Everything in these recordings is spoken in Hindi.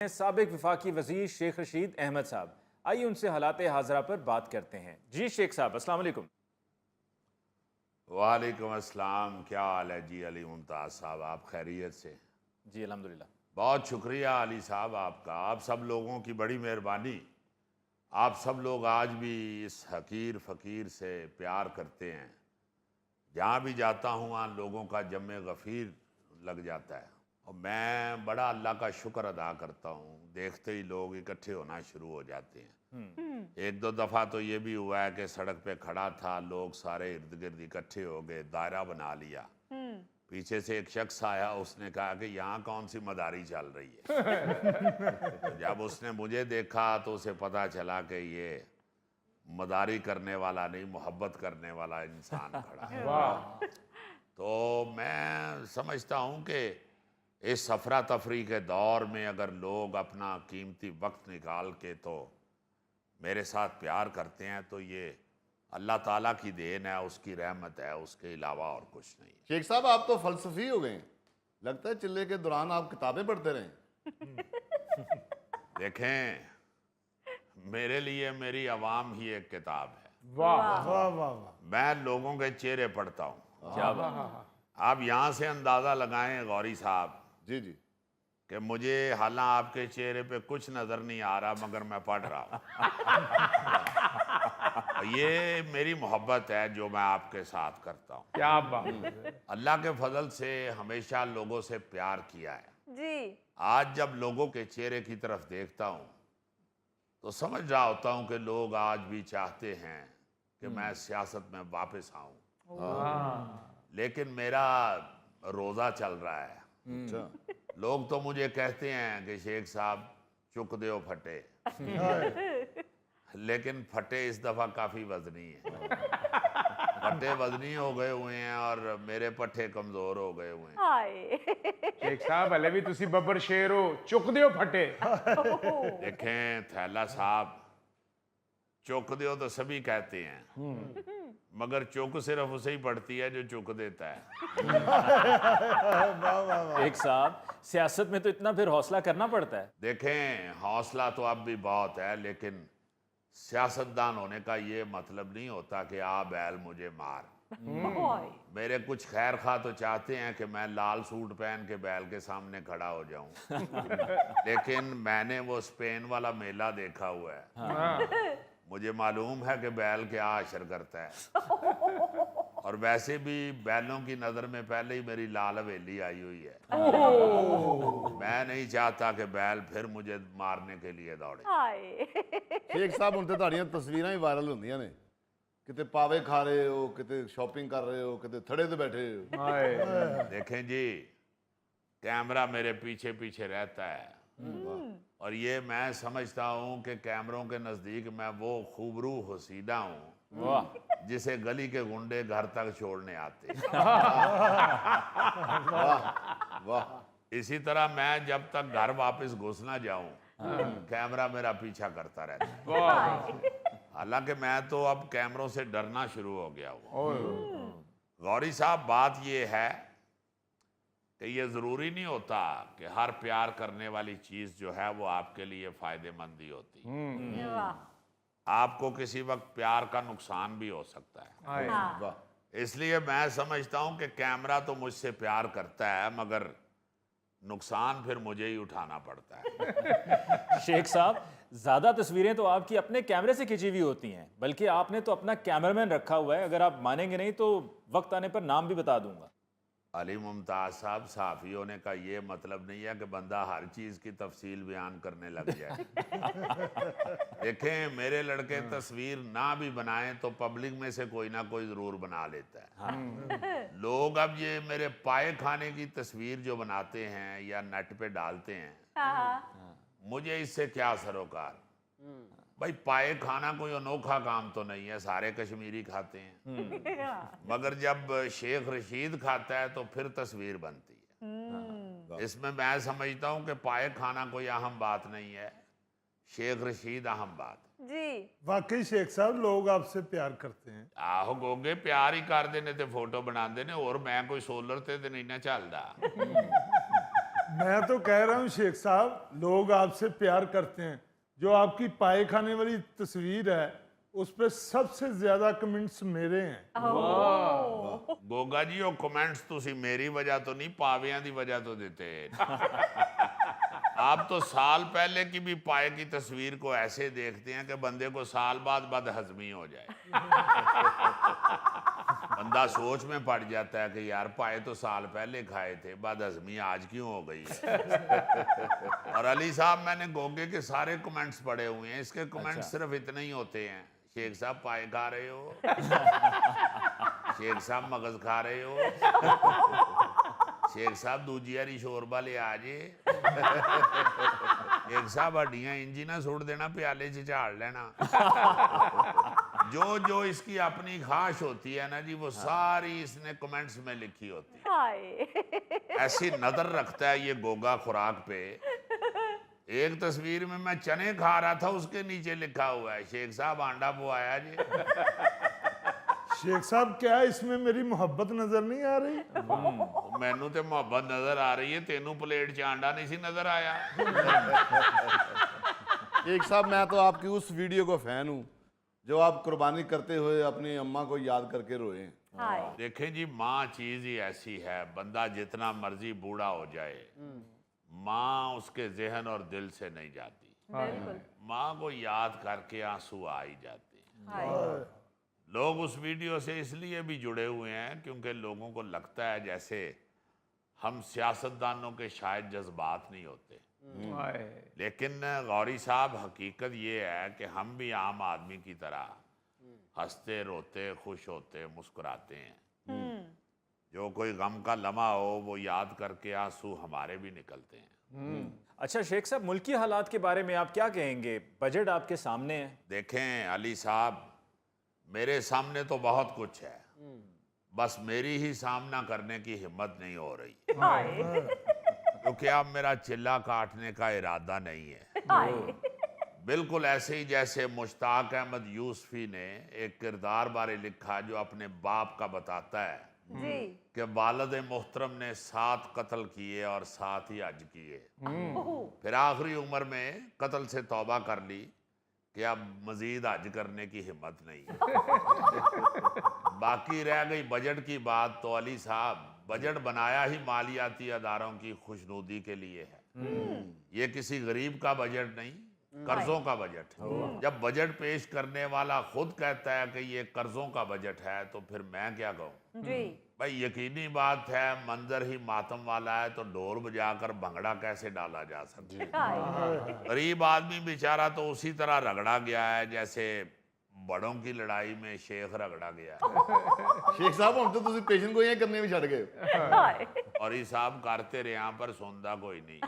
साबिक वफाकी वजीर शेख रशीद अहमद साहब, आइए उनसे हालात हाजरा पर बात करते हैं। जी शेख साहब, अस्सलाम वालेकुम। वालेकुम अस्सलाम, क्या हाल है जी अली मुमताज़ साहब, आप खैरियत से? जी अल्हम्दुलिल्लाह। बहुत शुक्रिया अली साहब आपका, आप सब लोगों की बड़ी मेहरबानी। आप सब लोग आज भी इस हकीर फ़कीर से प्यार करते हैं। जहाँ भी जाता हूँ वहाँ लोगों का जमे गफ़ीर लग जाता है और मैं बड़ा अल्लाह का शुक्र अदा करता हूँ। देखते ही लोग इकट्ठे होना शुरू हो जाते हैं। एक दो दफ़ा तो ये भी हुआ है कि सड़क पे खड़ा था, लोग सारे इर्द गिर्द इकट्ठे हो गए, दायरा बना लिया। पीछे से एक शख्स आया, उसने कहा कि यहाँ कौन सी मदारी चल रही है। तो जब उसने मुझे देखा तो उसे पता चला कि ये मदारी करने वाला नहीं, मोहब्बत करने वाला इंसान खड़ा है। तो मैं समझता हूँ कि इस अफरा तफरी के दौर में अगर लोग अपना कीमती वक्त निकाल के तो मेरे साथ प्यार करते हैं तो ये अल्लाह ताला की देन है, उसकी रहमत है, उसके अलावा और कुछ नहीं। शेख साहब, आप तो फलसफी हो गए, लगता है चिल्ले के दौरान आप किताबें पढ़ते रहे। देखें, मेरे लिए मेरी आवाम ही एक किताब है। वाह वाह वाह वाह, मैं लोगों के चेहरे पढ़ता हूँ। क्या बात। आप यहाँ से अंदाज़ा लगाएं गौरी साहब जी जी। कि मुझे हालांकि आपके चेहरे पे कुछ नज़र नहीं आ रहा मगर मैं पढ़ रहा हूँ। ये मेरी मोहब्बत है जो मैं आपके साथ करता हूँ। क्या बात। अल्लाह के फजल से हमेशा लोगों से प्यार किया है जी। आज जब लोगों के चेहरे की तरफ देखता हूँ तो समझ रहा होता हूँ कि लोग आज भी चाहते हैं कि मैं सियासत में वापस आऊँ, लेकिन मेरा रोज़ा चल रहा है। अच्छा। लोग तो मुझे कहते हैं कि शेख साहब चुक दो फटे, लेकिन फटे इस दफ़ा काफ़ी वजनी है। फटे वजनी हो गए हुए हैं और मेरे पट्टे कमज़ोर हो गए हुए हैं। हाय। शेख साहब हले भी तुसी बब्बर शेर हो, चुक दियो फटे। देखें थैला साहब, चुक दो तो सभी कहते हैं मगर चुक सिर्फ उसे ही पड़ती है जो चुक देता है। एक साहब, सियासत में तो इतना फिर हौसला करना पड़ता है। देखें, हौसला तो अब भी बहुत है, लेकिन सियासतदान होने का ये मतलब नहीं होता कि आ बैल मुझे मार। मेरे कुछ खैर खा तो चाहते हैं कि मैं लाल सूट पहन के बैल के सामने खड़ा हो जाऊं, लेकिन मैंने वो स्पेन वाला मेला देखा हुआ है। मुझे मालूम है कि बैल क्या अशर करता है। और वैसे भी बैलों की नज़र में पहले ही मेरी लाल हवेली आई हुई है। मैं नहीं चाहता कि बैल फिर मुझे मारने के लिए दौड़े। शेख साहब, ਹੁਣ ਤੇ ਤੁਹਾਡੀਆਂ ਤਸਵੀਰਾਂ ਹੀ ਵਾਇਰਲ ਹੁੰਦੀਆਂ ਨੇ, ਕਿਤੇ ਪਾਵੇ ਖਾ ਰਹੇ ਹੋ, ਕਿਤੇ ਸ਼ਾਪਿੰਗ ਕਰ ਰਹੇ ਹੋ, ਕਿਤੇ ਥੜੇ ਤੇ ਬੈਠੇ ਹੋ। देखें जी, कैमरा मेरे पीछे पीछे रहता है और ये मैं समझता हूँ कि कैमरों के नज़दीक मैं वो खूबरू हसीना हूँ जिसे गली के गुंडे घर तक छोड़ने आते हैं। वाह। इसी तरह मैं जब तक घर वापस घुस ना जाऊं कैमरा मेरा पीछा करता रहता है। हालांकि मैं तो अब कैमरों से डरना शुरू हो गया हूँ। गौरी साहब, बात ये है कि ये ज़रूरी नहीं होता कि हर प्यार करने वाली चीज़ जो है वो आपके लिए फ़ायदेमंद ही होती। आपको किसी वक्त प्यार का नुकसान भी हो सकता है। वाह। इसलिए मैं समझता हूँ कि कैमरा तो मुझसे प्यार करता है मगर नुकसान फिर मुझे ही उठाना पड़ता है। शेख साहब, ज़्यादा तस्वीरें तो आपकी अपने कैमरे से खिंची हुई होती हैं, बल्कि आपने तो अपना कैमरामैन रखा हुआ है। अगर आप मानेंगे नहीं तो वक्त आने पर नाम भी बता दूंगा। अली मुमताज़ साहब, साफ़ी होने का ये मतलब नहीं है कि बंदा हर चीज़ की तफसील बयान करने लग जाए। देखें, मेरे लड़के तस्वीर ना भी बनाएं तो पब्लिक में से कोई ना कोई ज़रूर बना लेता है। लोग अब ये मेरे पाए खाने की तस्वीर जो बनाते हैं या नेट पे डालते हैं, मुझे इससे क्या सरोकार। भाई, पाए खाना कोई अनोखा काम तो नहीं है, सारे कश्मीरी खाते हैं। मगर जब शेख रशीद खाता है तो फिर तस्वीर बनती है। इसमें मैं समझता हूँ कि पाए खाना कोई अहम बात नहीं है, शेख रशीद अहम बात है। जी। वाकई शेख साहब, लोग आपसे प्यार करते हैं। आहो गोगे, प्यार ही करते ने ते फोटो बनाते ने, और मैं कोई सोलर ते नहीं ना चलता। मैं तो कह रहा हूँ शेख साहब, लोग आपसे प्यार करते हैं। जो आपकी पाए खाने वाली तस्वीर है उस पर सबसे ज्यादा कमेंट्स मेरे हैं। गोगा जी वो कमेंट्स तुसी मेरी वजह तो नहीं पावियां दी वजह तो देते आप तो साल पहले की भी पाए की तस्वीर को ऐसे देखते हैं कि बंदे को साल बाद बदहजमी हो जाए। बंदा सोच में पड़ जाता है कि यार पाए तो साल पहले खाए थे, बदहजमी आज क्यों हो गई है। और अली साहब मैंने गोगे के सारे कमेंट्स पढ़े हुए हैं, इसके कमेंट्स सिर्फ इतने ही होते हैं, शेख साहब पाए खा रहे हो, शेख साहब मगज खा रहे हो, शेख साहब दूजी हरी शोरबा ले आजे, शेख साहब हड्डियां इंजी ना सुट देना, प्याले च झाड़ लेना। जो जो इसकी अपनी ख्वाहिश होती है ना जी, वो सारी इसने कमेंट्स में लिखी होती है। ऐसी नजर रखता है ये गोगा खुराक पे। एक तस्वीर में मैं चने खा रहा था, उसके नीचे लिखा हुआ है शेख साहब आंडा पवाया जी। शेख साहब क्या इसमें मेरी मोहब्बत नजर नहीं आ रही? मैनू तो मोहब्बत नजर आ रही है, तेनू प्लेट च आंडा नहीं सी नजर आया। एक साहब मैं तो आपकी उस वीडियो को फैन हूँ जो आप कुर्बानी करते हुए अपनी अम्मा को याद करके रोए हैं। देखें जी, माँ चीज ही ऐसी है, बंदा जितना मर्जी बूढ़ा हो जाए, माँ उसके जहन और दिल से नहीं जाती। माँ को याद करके आंसू आ ही जाते हैं। लोग उस वीडियो से इसलिए भी जुड़े हुए हैं क्योंकि लोगों को लगता है जैसे हम सियासतदानों के शायद जज्बात नहीं होते। लेकिन गौरी साहब, हकीकत ये है कि हम भी आम आदमी की तरह हंसते रोते खुश होते मुस्कुराते हैं। जो कोई गम का लम्हा हो वो याद करके आंसू हमारे भी निकलते हैं। अच्छा शेख साहब, मुल्की हालात के बारे में आप क्या कहेंगे? बजट आपके सामने है। देखें अली साहब, मेरे सामने तो बहुत कुछ है, बस मेरी ही सामना करने की हिम्मत नहीं हो रही, क्योंकि अब मेरा चिल्ला काटने का इरादा नहीं है। बिल्कुल ऐसे ही जैसे मुश्ताक अहमद यूसुफी ने एक किरदार बारे लिखा जो अपने बाप का बताता है कि वालिद मोहतरम ने 7 कत्ल किए और 7 ही हज किए। फिर आखिरी उम्र में कत्ल से तौबा कर ली कि अब मजीद हज करने की हिम्मत नहीं है। बाकी रह गई बजट की बात, तो अली साहब बजट बनाया ही मालियाती अदारों की खुशनुदी के लिए है। ये किसी गरीब का बजट नहीं, कर्जों का बजट है। जब बजट पेश करने वाला खुद कहता है कि ये कर्जों का बजट है तो फिर मैं क्या कहूँ भाई। यकीनी बात है, मंजर ही मातम वाला है तो ढोल बजाकर भंगड़ा कैसे डाला जा सकता है। गरीब आदमी बेचारा तो उसी तरह रगड़ा गया है जैसे बड़ों की लड़ाई में शेख रगड़ा गया है। शेख साहब हम तो तुसी पेशन को यह करने भी छड़ गए और हिसाब करते रहे यहाँ पर सोंदा कोई नहीं,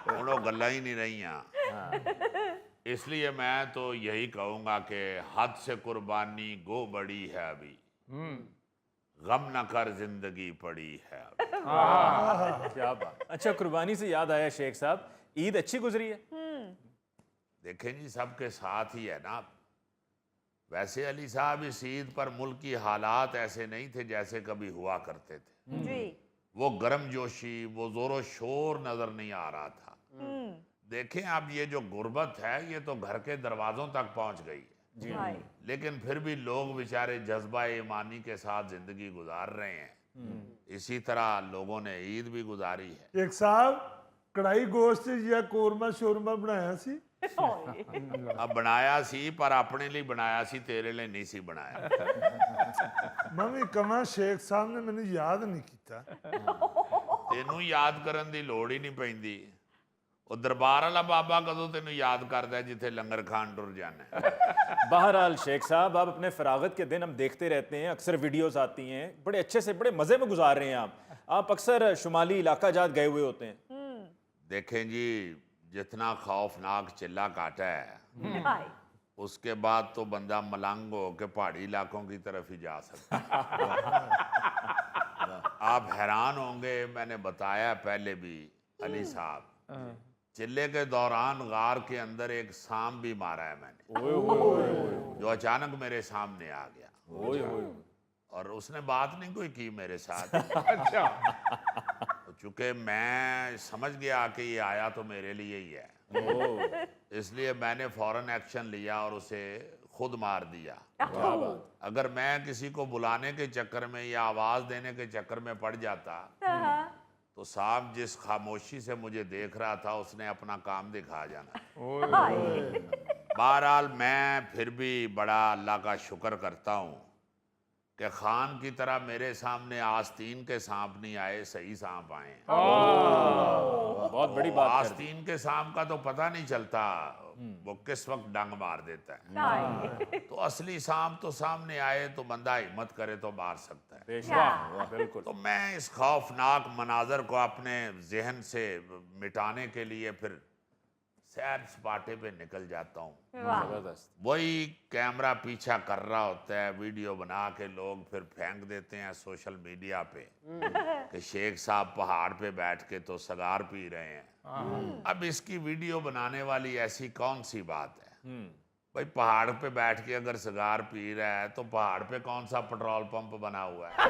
उन्होंने गल्ला ही नहीं रही। इसलिए मैं तो यही कहूँगा कि हद से कुर्बानी गो बड़ी है अभी, गम न कर जिंदगी पड़ी है अभी। क्या बात। अच्छा, कुर्बानी से याद आया शेख साहब, ईद अच्छी गुजरी है? देखें जी, सबके साथ ही है ना। वैसे अली साहब इस ईद पर मुल्क की हालात ऐसे नहीं थे जैसे कभी हुआ करते थे। वो गर्म जोशी, वो जोरो शोर नजर नहीं आ रहा था। देखें अब ये जो गुर्बत है ये तो घर के दरवाजों तक पहुंच गई है, लेकिन फिर भी लोग बेचारे जज्बा ईमानी के साथ जिंदगी गुजार रहे हैं। इसी तरह लोगों ने ईद भी गुजारी है। एक साहब कढ़ाई गोश्त या कोरमा शोरमा बनाया सी? अब बनाया सी पर अपने लिए बनाया सी, तेरे लिए नहीं सी बनाया। मम्मी कमा शेख साहब ने मैंने याद नहीं किया। तेनू याद करन दी लोड़ ही नहीं पैंदी। ਉਹ दरबार वाला बाबा कदों तेनू याद करता है जिथे लंगर खान टुर जाना है। बहरहाल शेख साहब, आप अपने फरागत के दिन हम देखते रहते हैं, अक्सर वीडियोस आती हैं, बड़े अच्छे से बड़े मज़े में गुजार रहे हैं आप अक्सर शुमाली इलाका जात गए हुए होते हैं। देखें जी, जितना खौफनाक चिल्ला काटा है उसके बाद तो बंदा मलंग हो के पहाड़ी इलाकों की तरफ ही जा सकता है। आप हैरान होंगे, मैंने बताया पहले भी अली साहब, चिल्ले के दौरान गार के अंदर एक सांप भी मारा है मैंने, जो अचानक मेरे सामने आ गया और उसने बात नहीं कोई की मेरे साथ। अच्छा। तो चूंकि मैं समझ गया कि ये आया तो मेरे लिए ही है, ओह, इसलिए मैंने फौरन एक्शन लिया और उसे खुद मार दिया। क्या बात। अगर मैं किसी को बुलाने के चक्कर में या आवाज़ देने के चक्कर में पड़ जाता तो सांप जिस खामोशी से मुझे देख रहा था उसने अपना काम दिखा जाना। बहरहाल मैं फिर भी बड़ा अल्लाह का शुक्र करता हूँ कि खान की तरह मेरे सामने आस्तीन के सांप नहीं आए, सही सांप आए हैं। बहुत बड़ी बात कर दी। आस्तीन के सांप का तो पता नहीं चलता वो किस वक्त डंग मार देता है। तो असली सांप तो सामने आए तो बंदा हिम्मत करे तो मार सकता है। बेशक, बिल्कुल। तो मैं इस खौफनाक मनाजर को अपने जहन से मिटाने के लिए फिर सैर सपाटे पे निकल जाता हूँ। जबरदस्त। वही कैमरा पीछा कर रहा होता है, वीडियो बना के लोग फिर फेंक देते हैं सोशल मीडिया पे कि शेख साहब पहाड़ पे बैठ के तो सगार पी रहे हैं। अब इसकी वीडियो बनाने वाली ऐसी कौन सी बात है? भाई पहाड़ पे बैठ के अगर सगार पी रहा है तो पहाड़ पे कौन सा पेट्रोल पंप बना हुआ है?